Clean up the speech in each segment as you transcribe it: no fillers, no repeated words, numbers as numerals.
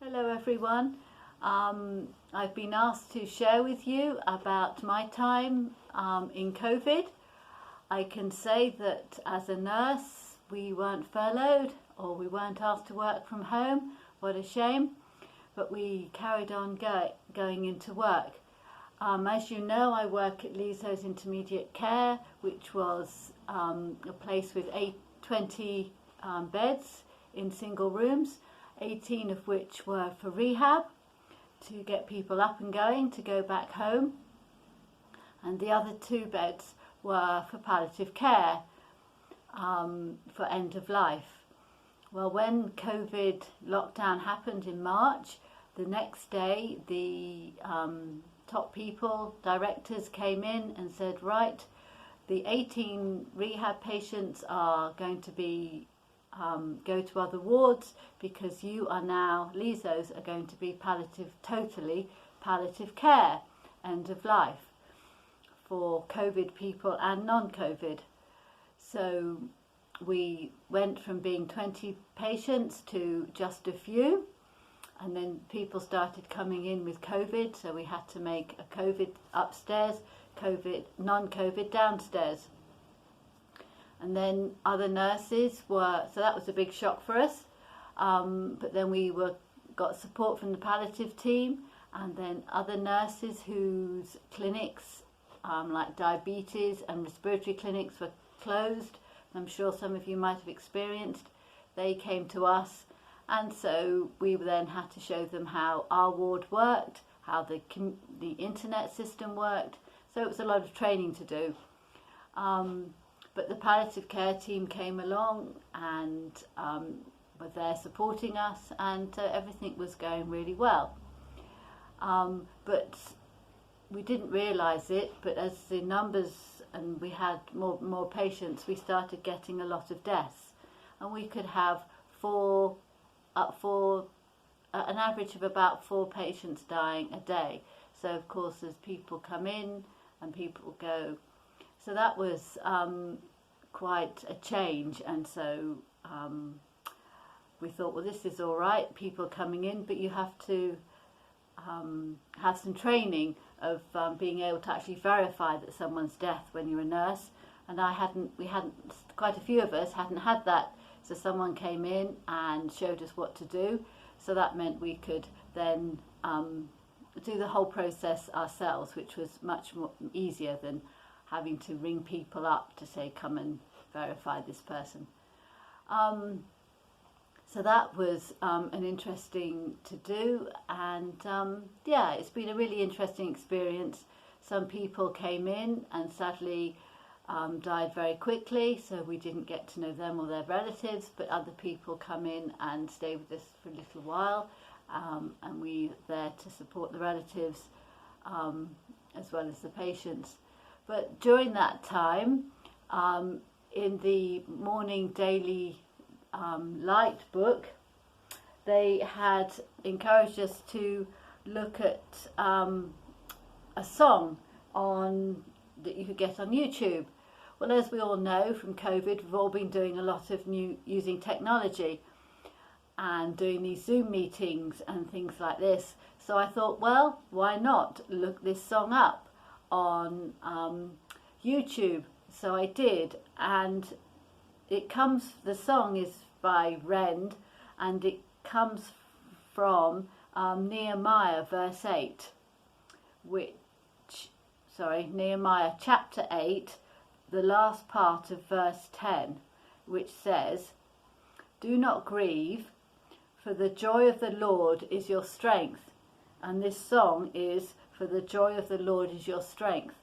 Hello everyone. I've been asked to share with you about my time in COVID. I can say that as a nurse we weren't furloughed or we weren't asked to work from home. What a shame. But we carried on going into work. As you know, I work at Lizo's Intermediate Care, which was a place with 20 beds in single rooms, 18 of which were for rehab, to get people up and going, to go back home. And the other 2 beds were for palliative care, for end of life. Well, when COVID lockdown happened in March, the next day the top people, directors came in and said, right, the 18 rehab patients are going to be go to other wards because you are now, Lizo's are going to be totally palliative care, end of life, for COVID people and non-COVID. So we went from being 20 patients to just a few, and then people started coming in with COVID, so we had to make a COVID upstairs, non-COVID downstairs. And then other nurses so that was a big shock for us. But then we got support from the palliative team, and then other nurses whose clinics, like diabetes and respiratory clinics, were closed. I'm sure some of you might have experienced. They came to us, and so we then had to show them how our ward worked, how the internet system worked. So it was a lot of training to do. But the palliative care team came along and were there supporting us, and everything was going really well. But we didn't realise it, but as the numbers, and we had more patients, we started getting a lot of deaths. And we could have an average of about 4 patients dying a day. So of course as people come in and people go. So that was quite a change, and so we thought, well, this is all right, people coming in, but you have to have some training of being able to actually verify that someone's death when you're a nurse. And quite a few of us hadn't had that. So someone came in and showed us what to do. So that meant we could then do the whole process ourselves, which was much more easier than having to ring people up to say, come and verify this person. So that was an interesting to do, and yeah, it's been a really interesting experience. Some people came in and sadly died very quickly, so we didn't get to know them or their relatives, but other people come in and stay with us for a little while, and we're there to support the relatives as well as the patients. But during that time, in the Morning Daily Light book, they had encouraged us to look at a song that you could get on YouTube. Well, as we all know from COVID, we've all been doing a lot of using technology and doing these Zoom meetings and things like this. So I thought, well, why not look this song up on YouTube? So I did, and the song is by Rend, and it comes from Nehemiah verse 8, Nehemiah chapter 8, the last part of verse 10, which says, "Do not grieve, for the joy of the Lord is your strength." And this song is, "For the joy of the Lord is your strength."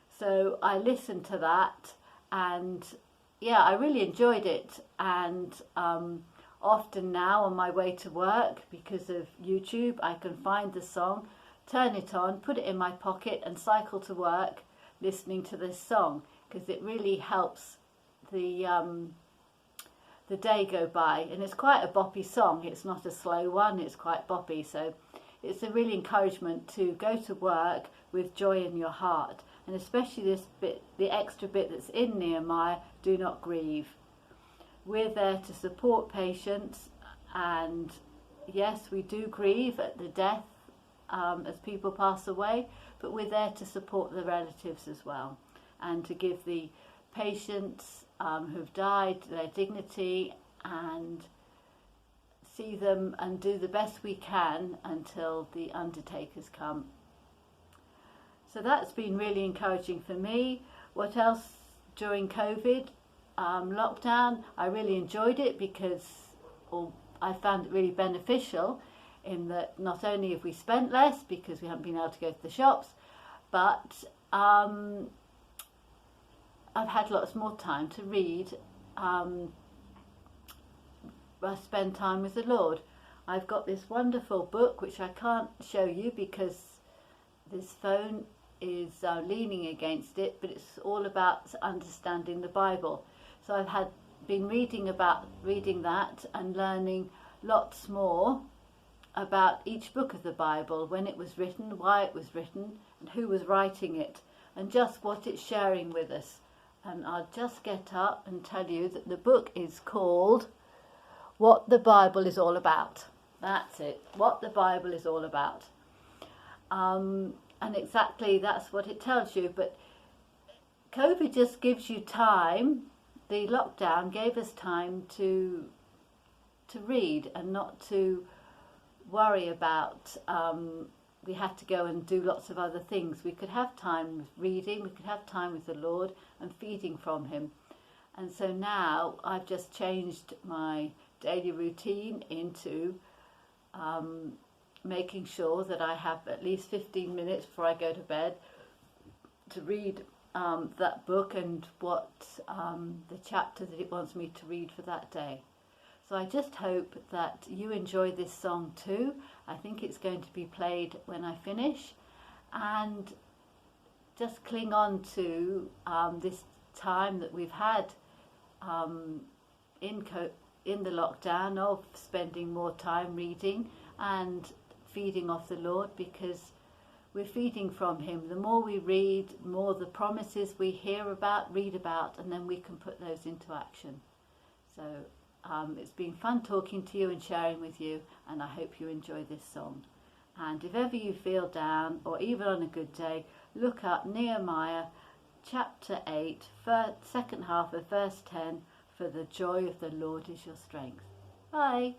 So I listened to that, and yeah, I really enjoyed it. And often now on my way to work, because of YouTube, I can find the song, turn it on, put it in my pocket and cycle to work listening to this song, because it really helps the day go by. And it's quite a boppy song, it's not a slow one, it's quite boppy, so it's a really encouragement to go to work with joy in your heart. And especially this bit, the extra bit that's in Nehemiah, do not grieve. We're there to support patients and yes, we do grieve at the death as people pass away, but we're there to support the relatives as well, and to give the patients who've died their dignity, and see them and do the best we can until the undertakers come. So that's been really encouraging for me. What else during COVID lockdown? I really enjoyed it because I found it really beneficial in that not only have we spent less because we haven't been able to go to the shops, but I've had lots more time to read. I spend time with the Lord. I've got this wonderful book which I can't show you because this phone is leaning against it, but it's all about understanding the Bible. So I've been reading that and learning lots more about each book of the Bible, when it was written, why it was written, and who was writing it, and just what it's sharing with us. And I'll just get up and tell you that the book is called What the Bible is All About. That's it, What the Bible is All About. And exactly that's what it tells you. But COVID just gives you time. The lockdown gave us time to read and not to worry about we had to go and do lots of other things. We could have time with reading, we could have time with the Lord and feeding from him. And so now I've just changed my daily routine into making sure that I have at least 15 minutes before I go to bed to read that book and what the chapter that it wants me to read for that day. So I just hope that you enjoy this song too. I think it's going to be played when I finish, and just cling on to this time that we've had in the lockdown, of spending more time reading and feeding off the Lord, because we're feeding from him. The more we read, the more the promises we hear about, read about, and then we can put those into action. So it's been fun talking to you and sharing with you, and I hope you enjoy this song. And if ever you feel down, or even on a good day, look up Nehemiah chapter 8, second half of verse 10, for the joy of the Lord is your strength. Bye.